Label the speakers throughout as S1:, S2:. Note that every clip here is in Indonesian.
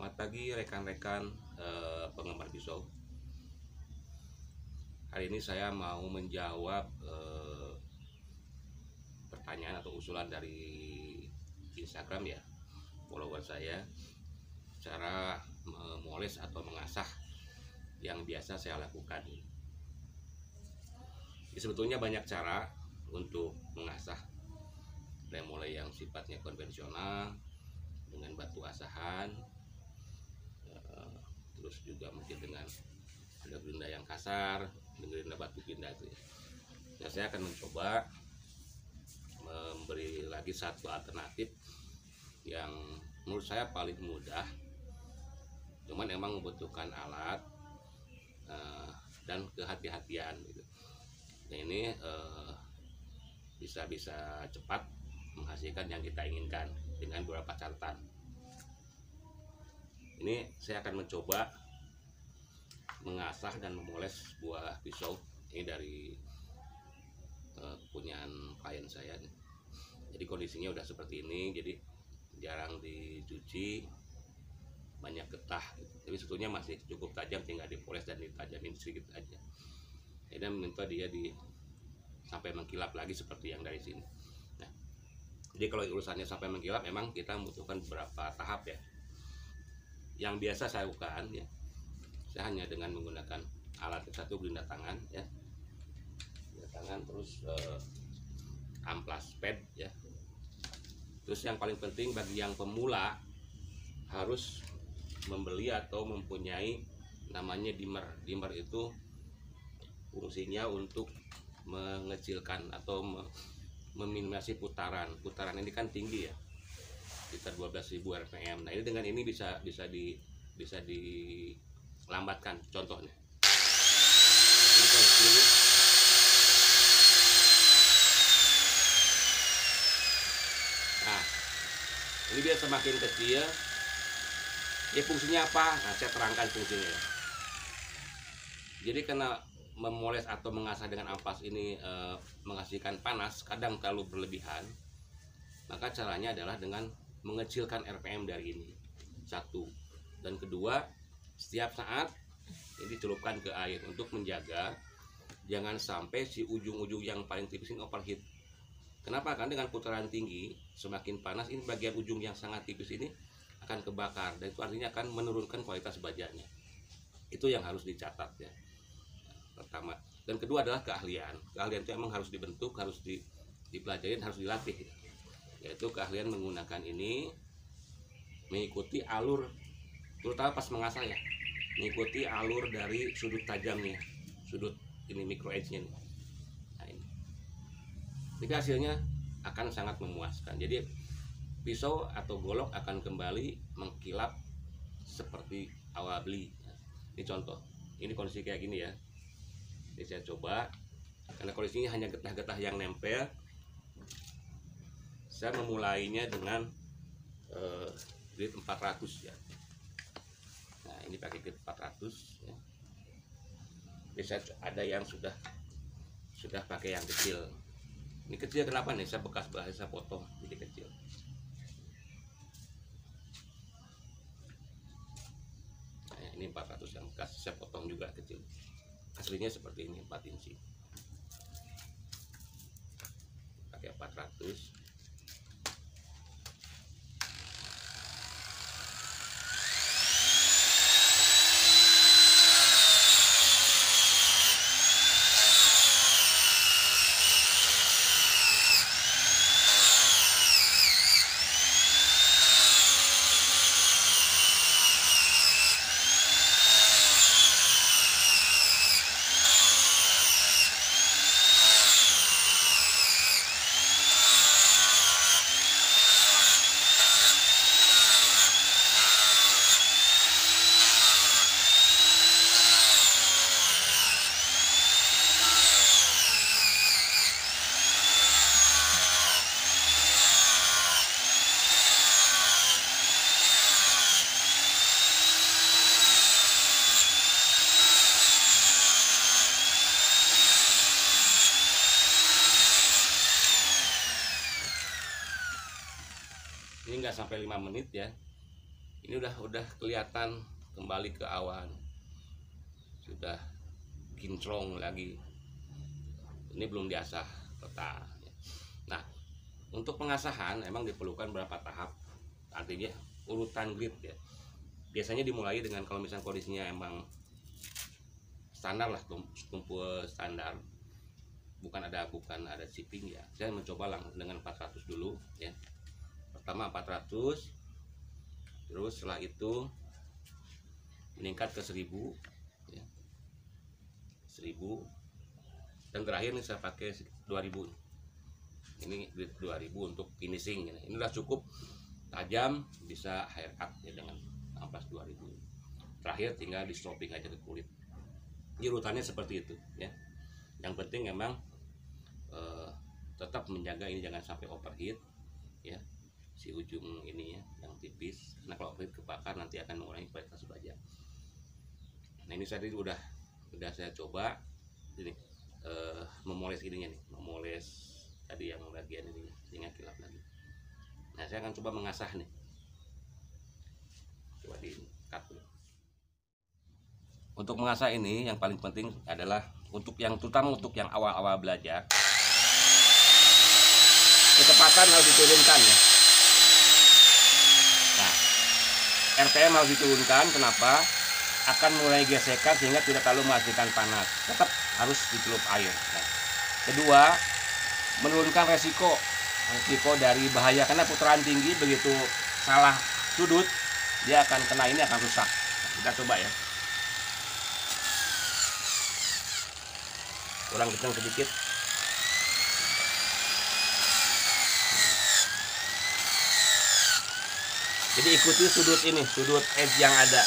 S1: Selamat pagi rekan-rekan penggemar pisau. Hari ini saya mau menjawab pertanyaan atau usulan dari Instagram ya, follower saya, cara memoles atau mengasah yang biasa saya lakukan. Sebetulnya banyak cara untuk mengasah, dari mulai yang sifatnya konvensional dengan batu asahan, terus juga mungkin dengan ada gerinda yang kasar, gerinda batu gerinda itu ya. Nah, saya akan mencoba memberi lagi satu alternatif yang menurut saya paling mudah, cuman emang membutuhkan alat dan kehati-hatian gitu. Nah, ini bisa cepat menghasilkan yang kita inginkan dengan beberapa catatan. Ini saya akan mencoba mengasah dan memoles buah pisau ini dari punyaan klien saya. Jadi kondisinya udah seperti ini, jadi jarang dicuci, banyak getah gitu. Tapi sebetulnya masih cukup tajam, tinggal dipoles dan ditajamin sedikit aja. Jadi minta dia sampai mengkilap lagi seperti yang dari sini. Nah, jadi kalau urusannya sampai mengkilap memang kita membutuhkan beberapa tahap ya. Yang biasa saya lakukan ya, saya hanya dengan menggunakan alat satu, gerinda tangan ya, gerinda tangan, terus amplas pad ya. Terus yang paling penting bagi yang pemula harus membeli atau mempunyai namanya dimmer. Dimmer itu fungsinya untuk mengecilkan atau meminimasi putaran. Putaran ini kan tinggi ya, sekitar 12.000 rpm. Nah, ini dengan ini bisa dilambatkan. Contohnya ini. Nah, ini dia semakin kecil, ya fungsinya apa? Nah, saya terangkan fungsinya ya. Jadi karena memoles atau mengasah dengan amplas ini menghasilkan panas, kadang terlalu berlebihan, maka caranya adalah dengan mengecilkan RPM dari ini. Satu, dan kedua, setiap saat ini dicelupkan ke air untuk menjaga jangan sampai si ujung-ujung yang paling tipis ini overheat. Kenapa? Karena dengan putaran tinggi semakin panas, ini bagian ujung yang sangat tipis ini akan kebakar, dan itu artinya akan menurunkan kualitas bajanya. Itu yang harus dicatat ya, pertama. Dan kedua adalah keahlian. Keahlian itu emang harus dibentuk, harus dipelajari, harus dilatih, yaitu keahlian menggunakan ini, mengikuti alur, terutama pas mengasah ya, mengikuti alur dari sudut tajamnya, sudut ini micro edge-nya nih. Nah, ini. Jadi hasilnya akan sangat memuaskan. Jadi pisau atau golok akan kembali mengkilap seperti awal beli. Ini contoh. Ini kondisi kayak gini ya. Jadi saya coba, karena kondisinya hanya getah-getah yang nempel, saya memulainya dengan grit 400 ya. Nah, ini pakai grit 400 ya. Bisa ada yang sudah pakai yang kecil. Ini kecil kenapa nih? Saya bekas bahasa potong jadi kecil. Nah, ini 400 yang bekas saya potong juga kecil. Aslinya seperti ini 4 inci. Pakai 400. Ini nggak sampai 5 menit ya, Ini udah kelihatan kembali ke awan, sudah kinclong lagi. Ini belum diasah total. Nah, untuk pengasahan emang diperlukan berapa tahap, artinya urutan grid ya. Biasanya dimulai dengan, kalau misalnya kondisinya emang standar lah, tumpul standar, bukan ada shipping ya, saya mencoba langsung dengan 400 dulu ya. Pertama 400, terus setelah itu meningkat ke 1000 ya. 1000, dan terakhir ini saya pakai 2000. Ini grid 2000 untuk finishing. Ini udah cukup tajam, bisa haircut ya dengan amplas 2000. Terakhir tinggal di stropping aja ke kulit. Ini urutannya seperti itu ya. Yang penting memang tetap menjaga ini jangan sampai overheat ya, si ujung ini ya yang tipis, karena kalau overheat kebakar nanti akan mengurangi kualitas baja. Nah, ini tadi udah saya coba ini memoles ininya nih, memoles tadi yang bagian ini sehingga kilap lagi. Nah, saya akan coba mengasah nih, coba di cut dulu. Untuk mengasah ini yang paling penting adalah terutama untuk yang awal-awal belajar, kecepatan harus diturunkan ya. Nah, RPM harus diturunkan. Kenapa? Akan mulai gesekan sehingga tidak terlalu menghasilkan panas. Tetap harus ditiup air. Nah, kedua, menurunkan resiko dari bahaya, karena putaran tinggi begitu salah sudut dia akan kena ini, akan rusak. Nah, kita coba ya. Kurang kencang sedikit. Jadi ikuti sudut ini, sudut edge yang ada.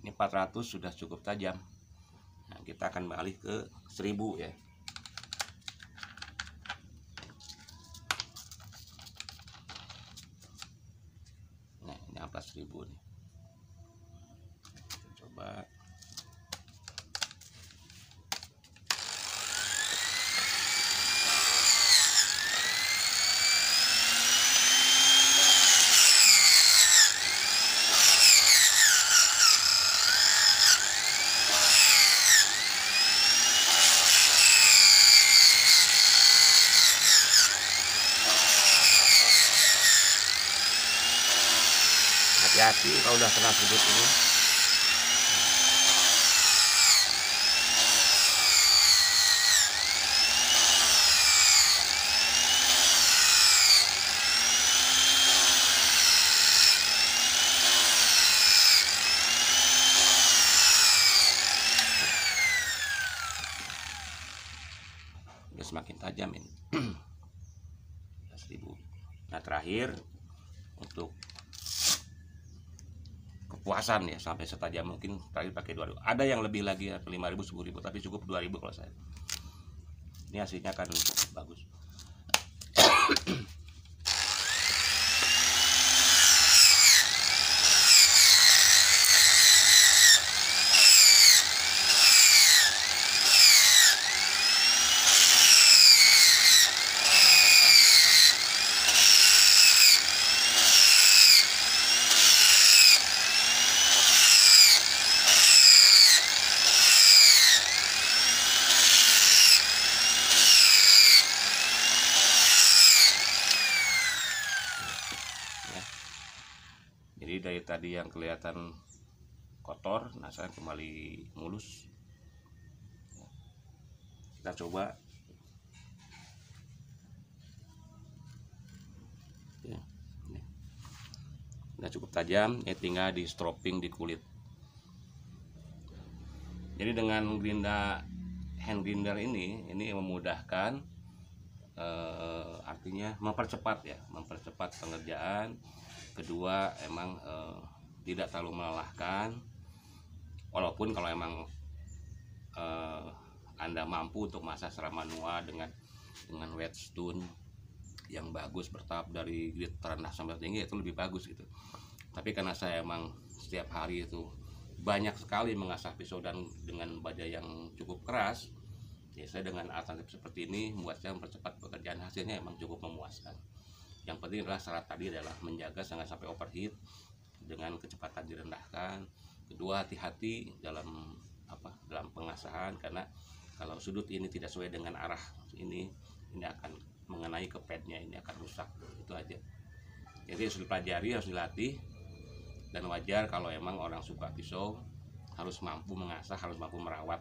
S1: Ini 400 sudah cukup tajam. Nah, kita akan beralih ke 1000 ya. Nah, ini amplas 1000 nih. Kita coba. Hati-hati kalau udah kena sudut ini. Udah semakin tajam ini. 1000. Nah, terakhir untuk kepuasan ya, sampai setajam mungkin terakhir pakai 2000. Ada yang lebih lagi ya, 5000, 10000, tapi cukup 2000 kalau saya. Ini hasilnya akan bagus. Jadi dari tadi yang kelihatan kotor, nah saya kembali mulus. Kita coba. Ya, ini. Udah cukup tajam, ya tinggal di stropping di kulit. Jadi dengan hand grinder ini memudahkan, artinya mempercepat pengerjaan. Kedua, emang tidak terlalu melelahkan. Walaupun kalau emang Anda mampu untuk masak secara manual dengan whetstone yang bagus bertahap dari grid terendah sampai tinggi, itu lebih bagus gitu. Tapi karena saya emang setiap hari itu banyak sekali mengasah pisau dan dengan baja yang cukup keras, ya saya dengan alternatif seperti ini membuat saya mempercepat pekerjaan, hasilnya emang cukup memuaskan. Yang penting adalah syarat tadi adalah menjaga jangan sampai overheat dengan kecepatan direndahkan. Kedua, hati-hati dalam pengasahan, karena kalau sudut ini tidak sesuai dengan arah ini akan mengenai ke padnya, ini akan rusak. Itu aja. Jadi harus dipelajari, harus dilatih, dan wajar kalau emang orang suka pisau harus mampu mengasah, harus mampu merawat.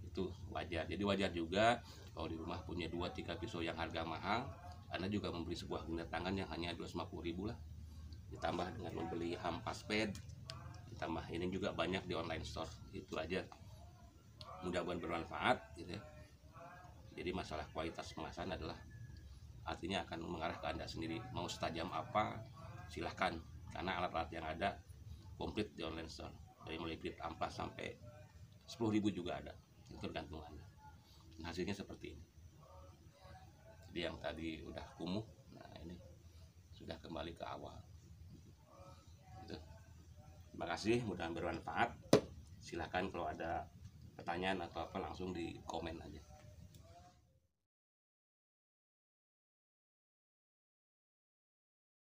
S1: Itu wajar. Jadi wajar juga kalau di rumah punya 2-3 pisau yang harga mahal, Anda juga membeli sebuah gunting tangan yang hanya 250.000 lah, ditambah dengan membeli ampas pad, ditambah ini juga banyak di online store. Itu aja, mudah-mudahan bermanfaat gitu ya. Jadi masalah kualitas pengasahan adalah artinya akan mengarah ke Anda sendiri, mau setajam apa silahkan, karena alat-alat yang ada komplit di online store, dari mulai grid ampas sampai 10.000 juga ada, itu tergantung Anda. Nah, hasilnya seperti ini. Jadi yang tadi udah kumuh, nah ini sudah kembali ke awal gitu. Terima kasih, mudah-mudahan bermanfaat. Silahkan kalau ada pertanyaan atau apa langsung di komen aja.